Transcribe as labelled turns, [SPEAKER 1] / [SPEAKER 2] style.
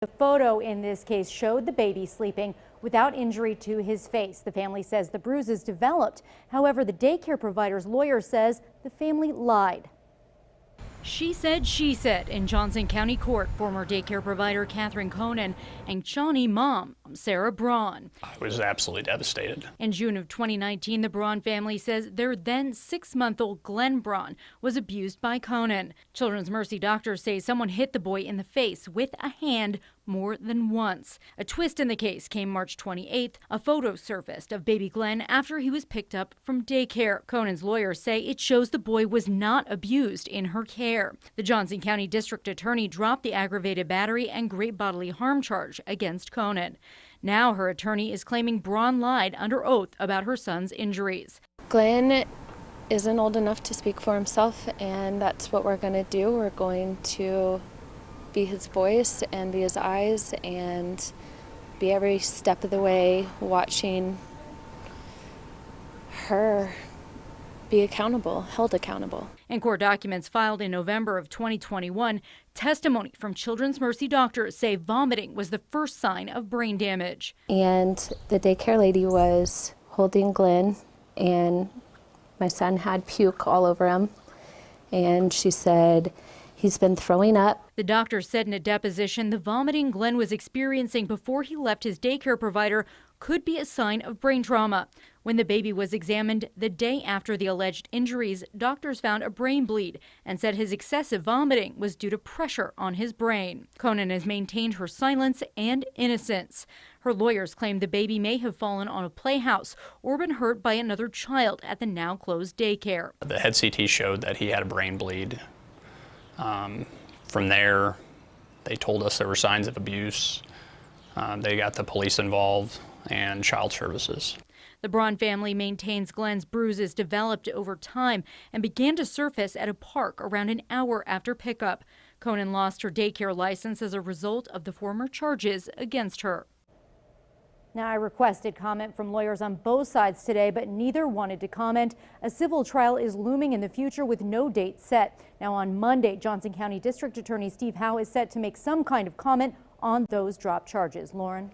[SPEAKER 1] The photo in this case showed the baby sleeping without injury to his face. The family says the bruises developed. However, the daycare provider's lawyer says the family lied. She said in Johnson County Court, former daycare provider Catherine Conan and Shawnee mom, Sarah Braun.
[SPEAKER 2] I was absolutely devastated.
[SPEAKER 1] In June of 2019, the Braun family says their then 6-month-old Glenn Braun was abused by Conan. Children's Mercy doctors say someone hit the boy in the face with a hand more than once. A twist in the case came March 28th. A photo surfaced of baby Glenn after he was picked up from daycare. Conan's lawyers say it shows the boy was not abused in her care. The Johnson County District Attorney dropped the aggravated battery and great bodily harm charge against Conan. Now her attorney is claiming Braun lied under oath about her son's injuries.
[SPEAKER 3] Glenn isn't old enough to speak for himself, and that's what we're going to do. We're going to be his voice and be his eyes and be every step of the way watching her be accountable, held accountable.
[SPEAKER 1] In court documents filed in November of 2021, testimony from Children's Mercy doctors say vomiting was the first sign of brain damage.
[SPEAKER 3] And the daycare lady was holding Glenn, and my son had puke all over him, and she said, "He's been throwing up."
[SPEAKER 1] The doctor said in a deposition the vomiting Glenn was experiencing before he left his daycare provider could be a sign of brain trauma. When the baby was examined the day after the alleged injuries, doctors found a brain bleed and said his excessive vomiting was due to pressure on his brain. Conan has maintained her silence and innocence. Her lawyers claim the baby may have fallen on a playhouse or been hurt by another child at the now closed daycare.
[SPEAKER 2] The head CT showed that he had a brain bleed. From there, they told us there were signs of abuse. They got the police involved and child services.
[SPEAKER 1] The Braun family maintains Glenn's bruises developed over time and began to surface at a park around an hour after pickup. Conan lost her daycare license as a result of the former charges against her. Now, I requested comment from lawyers on both sides today, but neither wanted to comment. A civil trial is looming in the future with no date set. Now, on Monday, Johnson County District Attorney Steve Howe is set to make some kind of comment on those dropped charges. Lauren.